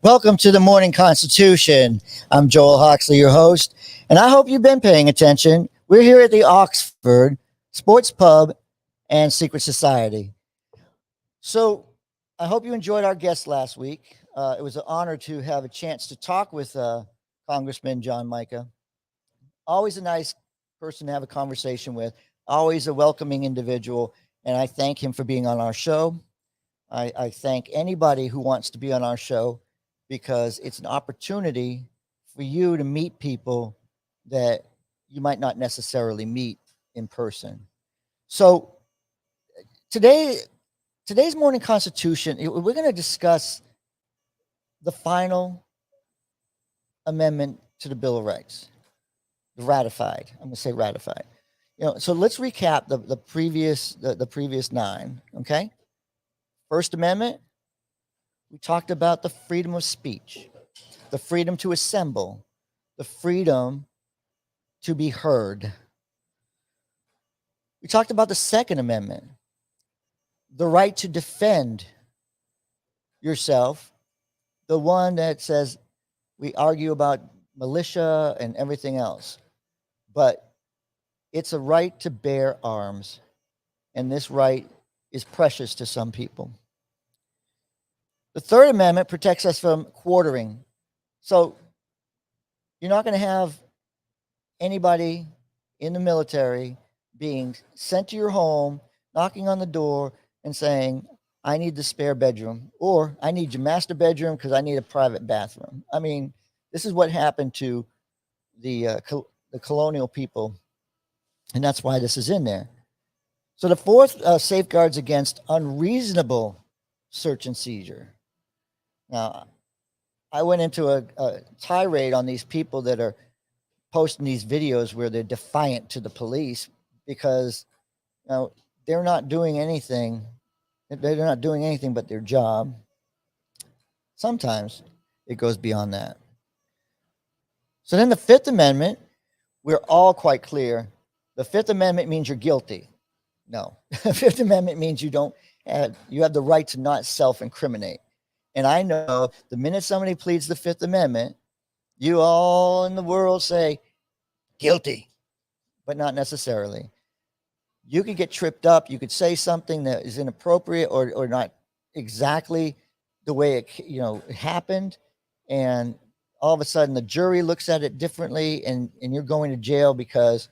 Welcome to the Morning Constitution. I'm Joel Hoxley, your host, and I hope you've been paying attention. We're here at the Oxford Sports Pub and Secret Society. So I hope you enjoyed our guest last week. It was an honor to have a chance to talk with Congressman John Micah. Always a nice person to have a conversation with, always a welcoming individual, and I thank him for being on our show. I thank anybody who wants to be on our show because it's an opportunity for you to meet people that you might not necessarily meet in person. So today's morning constitution, we're going to discuss the final amendment to the Bill of Rights, ratified. I'm going to say ratified. So let's recap the previous nine. Okay, First Amendment. We talked about the freedom of speech, the freedom to assemble, the freedom to be heard. We talked about the Second Amendment, the right to defend yourself, the one that says we argue about militia and everything else, but it's a right to bear arms, and this right is precious to some people. The Third Amendment protects us from quartering. So you're not going to have anybody in the military being sent to your home, knocking on the door and saying, I need the spare bedroom, or I need your master bedroom because I need a private bathroom. I mean, this is what happened to the colonial people, and that's why this is in there. So the fourth safeguards against unreasonable search and seizure. Now, I went into a tirade on these people that are posting these videos where they're defiant to the police because they're not doing anything. They're not doing anything but their job. Sometimes it goes beyond that. So then the Fifth Amendment, we're all quite clear. The Fifth Amendment means you're guilty. No, the Fifth Amendment means you have the right to not self-incriminate. And I know the minute somebody pleads the Fifth Amendment, you all in the world say guilty, but not necessarily. You could get tripped up. You could say something that is inappropriate or not exactly the way it happened. And all of a sudden the jury looks at it differently and you're going to jail because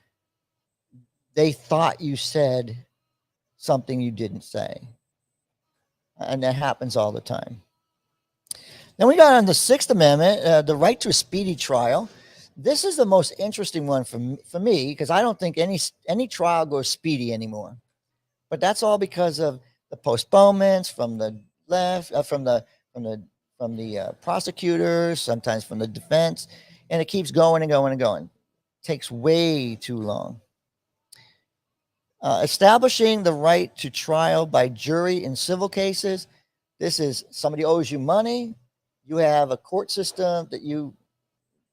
they thought you said something you didn't say. And that happens all the time. Then we got on the Sixth Amendment, the right to a speedy trial. This is the most interesting one for me because I don't think any trial goes speedy anymore. But that's all because of the postponements from the left, from the prosecutors, sometimes from the defense, and it keeps going and going and going. It takes way too long. Establishing the right to trial by jury in civil cases. This is somebody owes you money. You have a court system that you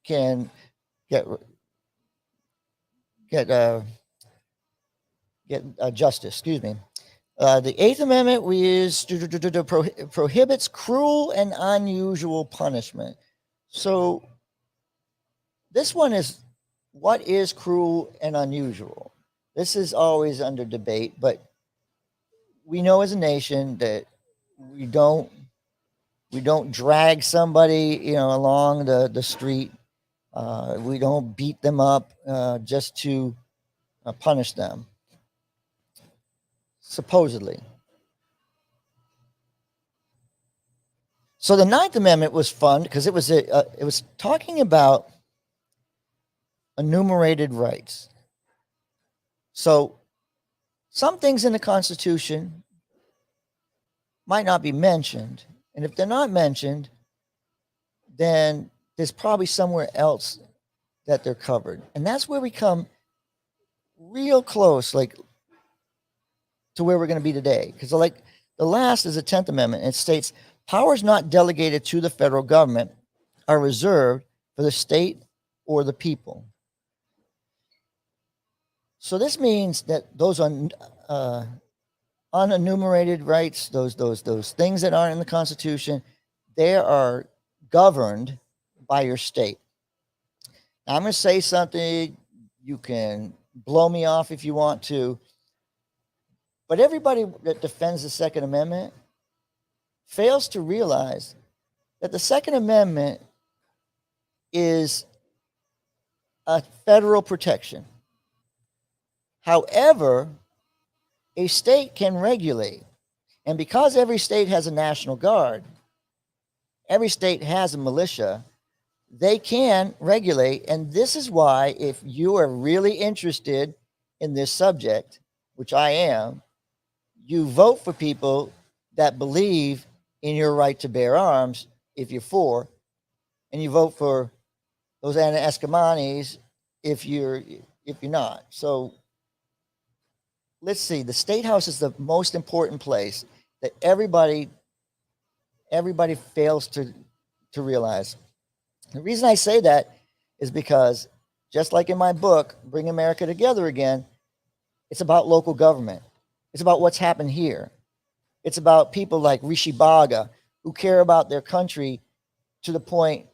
can get justice. Excuse me. The Eighth Amendment prohibits cruel and unusual punishment. So this one is, what is cruel and unusual? This is always under debate, but we know as a nation that we don't drag somebody, along the street. We don't beat them up just to punish them. Supposedly. So the Ninth Amendment was fun because it was talking about enumerated rights. So some things in the Constitution might not be mentioned. And if they're not mentioned, then there's probably somewhere else that they're covered. And that's where we come real close, like to where we're going to be today. Because like the last is the 10th Amendment. It states, powers not delegated to the federal government are reserved for the state or the people. So this means that those unenumerated rights, those things that aren't in the Constitution, they are governed by your state. Now, I'm going to say something. You can blow me off if you want to. But everybody that defends the Second Amendment fails to realize that the Second Amendment is a federal protection. However, a state can regulate. And because every state has a National Guard, every state has a militia, they can regulate. And this is why, if you are really interested in this subject, which I am, you vote for people that believe in your right to bear arms if you're for, and you vote for those anti-Escamanis if you're not. So let's see. The state house is the most important place that everybody fails to realize. The reason I say that is because, just like in my book, Bring America Together Again, it's about local government. It's about what's happened here. It's about people like Rishi Baga who care about their country to the point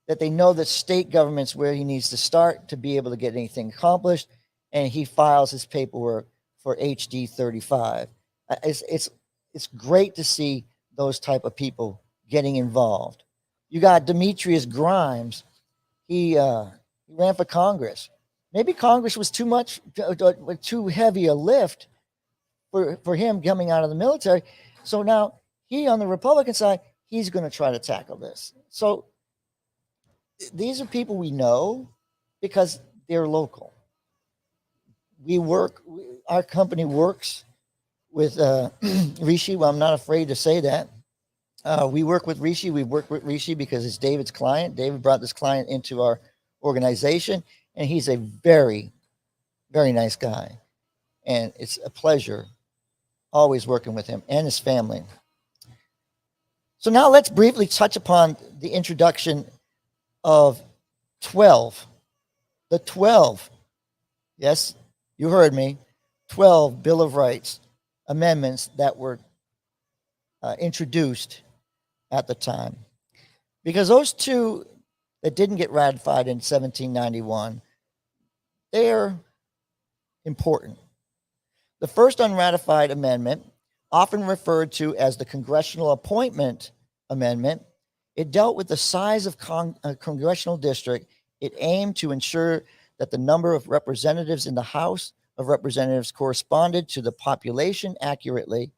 that they know that state government's where he needs to start to be able to get anything accomplished, and he files his paperwork for HD 35. It's great to see those type of people getting involved. You got Demetrius Grimes. He ran for Congress. Maybe Congress was too heavy a lift for him coming out of the military. So now he, on the Republican side, he's going to try to tackle this. So these are people we know because they're local. Our company works with Rishi. Well, I'm not afraid to say that. We work with Rishi. We work with Rishi because it's David's client. David brought this client into our organization, and he's a very, very nice guy. And it's a pleasure always working with him and his family. So now let's briefly touch upon the introduction of 12. The 12, yes, you heard me, 12 Bill of Rights amendments that were introduced at the time. Because those two that didn't get ratified in 1791, they're important. The first unratified amendment, often referred to as the Congressional Appointment Amendment, it dealt with the size of a congressional district. It aimed to ensure that the number of representatives in the House of Representatives corresponded to the population accurately.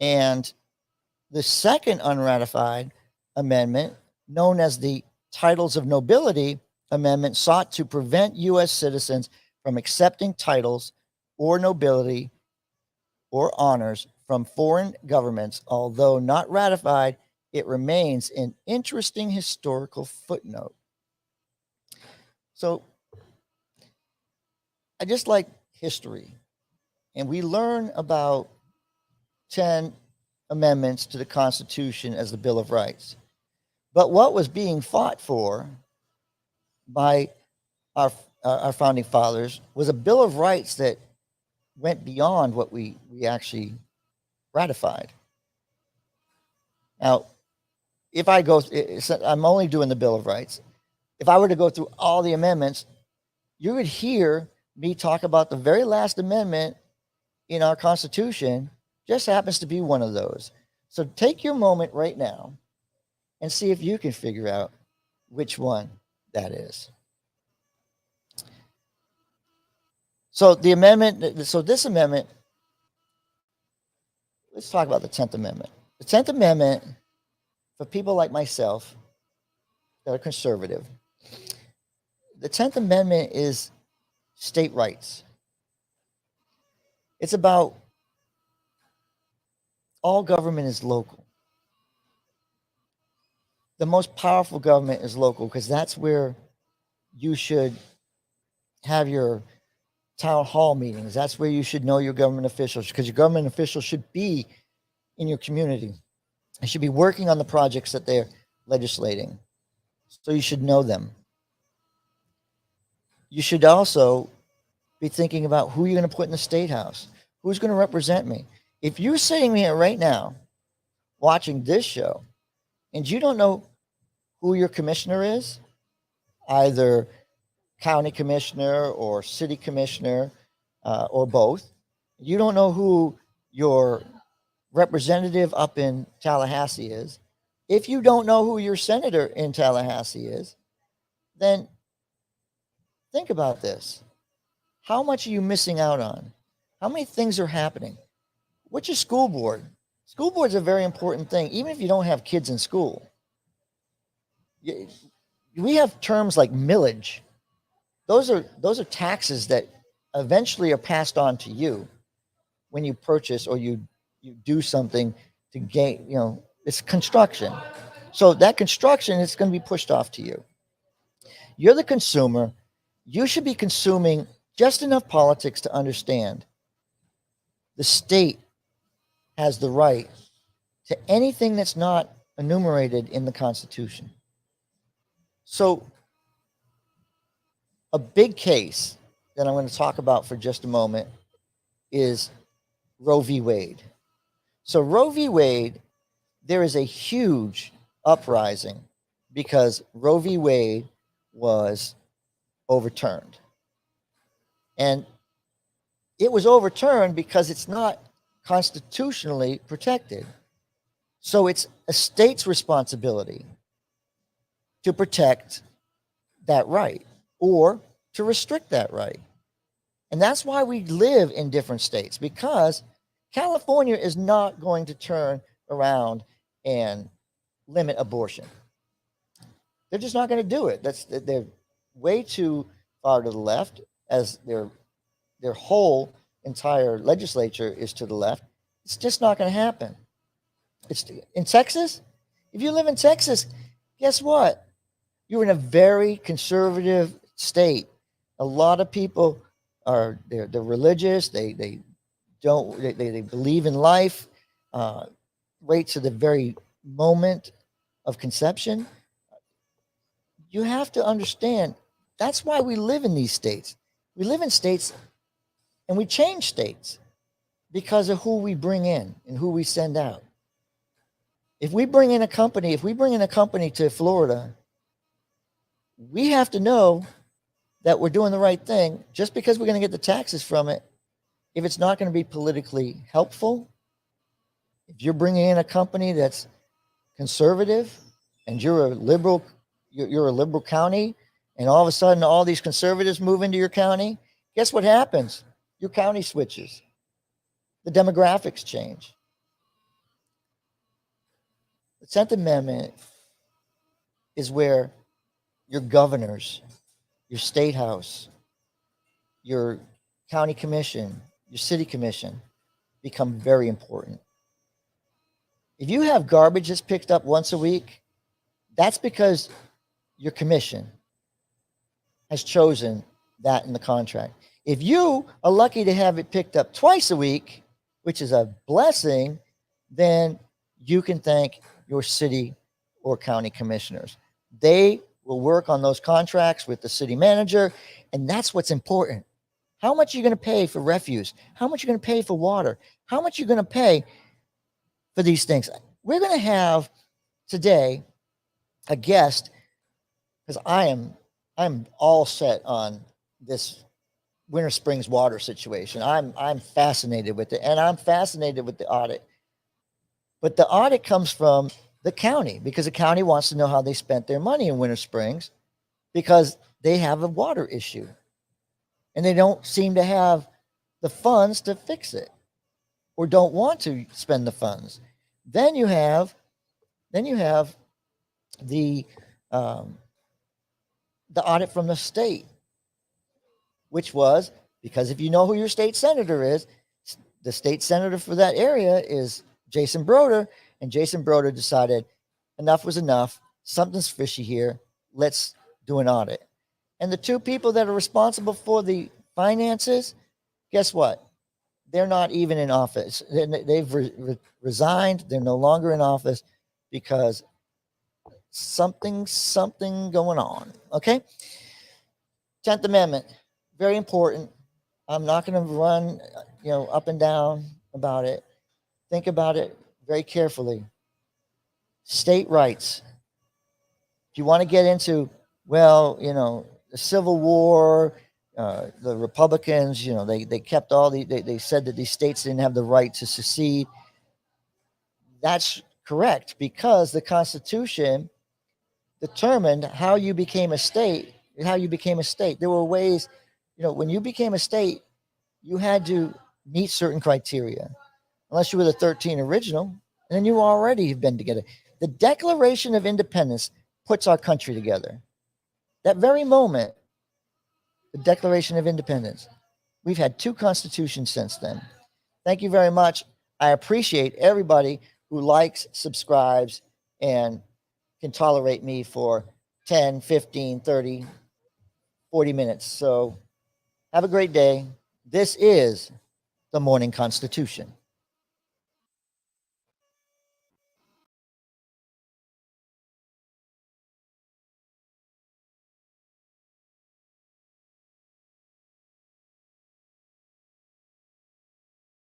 And the second unratified amendment, known as the Titles of Nobility Amendment, sought to prevent U.S. citizens from accepting titles or nobility or honors from foreign governments. Although not ratified, it remains an interesting historical footnote. So I just like history, and we learn about 10 amendments to the Constitution as the Bill of Rights. But what was being fought for by our founding fathers was a Bill of Rights that went beyond what we actually ratified. Now, if I go, I'm only doing the Bill of Rights. If I were to go through all the amendments, you would hear me talk about the very last amendment in our Constitution, just happens to be one of those. So take your moment right now and see if you can figure out which one that is. So this amendment, let's talk about the 10th Amendment. The 10th Amendment, for people like myself that are conservative, the 10th Amendment is state rights. It's about all government is local. The most powerful government is local because that's where you should have your town hall meetings. That's where you should know your government officials, because your government officials should be in your community. They should be working on the projects that they're legislating. So you should know them. You should also be thinking about who you're going to put in the state house. Who's going to represent me? If you're sitting here right now watching this show and you don't know who your commissioner is, either county commissioner or city commissioner or both. You don't know who your representative up in Tallahassee is. If you don't know who your senator in Tallahassee is, then think about this. How much are you missing out on? How many things are happening? What's your school board? School board is a very important thing, even if you don't have kids in school. We have terms like millage. Those are taxes that eventually are passed on to you when you purchase or you do something to gain. It's construction. So that construction is going to be pushed off to you. You're the consumer. You should be consuming just enough politics to understand the state has the right to anything that's not enumerated in the Constitution. So, a big case that I'm going to talk about for just a moment is Roe v. Wade. So, Roe v. Wade, there is a huge uprising because Roe v. Wade was overturned. And it was overturned because it's not constitutionally protected. So it's a state's responsibility to protect that right or to restrict that right. And that's why we live in different states, because California is not going to turn around and limit abortion. They're just not going to do it. They're way too far to the left, as their whole entire legislature is to the left. It's just not going to happen. It's in Texas. If you live in Texas, guess what? You're in a very conservative state. A lot of people they're religious. They don't they believe in life, right to the very moment of conception. You have to understand that's why we live in these states. We live in states and we change states because of who we bring in and who we send out. If we bring in a company to Florida, we have to know that we're doing the right thing. Just because we're going to get the taxes from it, if it's not going to be politically helpful, if you're bringing in a company that's conservative and you're a liberal county, and all of a sudden all these conservatives move into your county, guess what happens? Your county switches. The demographics change. The 10th Amendment is where your governors, your state house, your county commission, your city commission become very important. If you have garbage that's picked up once a week, that's because your commission has chosen that in the contract. If you are lucky to have it picked up twice a week, which is a blessing, then you can thank your city or county commissioners. They will work on those contracts with the city manager, and that's what's important. How much are you going to pay for refuse? How much are you going to pay for water? How much are you going to pay for these things? We're going to have today a guest, because I'm all set on this Winter Springs water situation. I'm fascinated with it, and I'm fascinated with the audit. But the audit comes from the county, because the county wants to know how they spent their money in Winter Springs, because they have a water issue and they don't seem to have the funds to fix it, or don't want to spend the funds. Then you have the the audit from the state, which was because if you know who your state senator is, the state senator for that area is Jason Broder, and Jason Broder decided enough was enough. Something's fishy here. Let's do an audit. And the two people that are responsible for the finances, guess what? They're not even in office. They've resigned. They're no longer in office because something going on. Okay. 10th Amendment, very important. I'm not going to run, up and down about it. Think about it very carefully. State rights. If you want to get into, well, the Civil War, the Republicans, they kept they said that these states didn't have the right to secede. That's correct, because the Constitution determined how you became a state. There were ways, when you became a state, you had to meet certain criteria, unless you were the 13 original, and then you already have been together. The Declaration of Independence puts our country together. That very moment, the Declaration of Independence. We've had two constitutions since then. Thank you very much. I appreciate everybody who likes, subscribes, and can tolerate me for 10, 15, 30, 40 minutes. So have a great day. This is the Morning Constitution.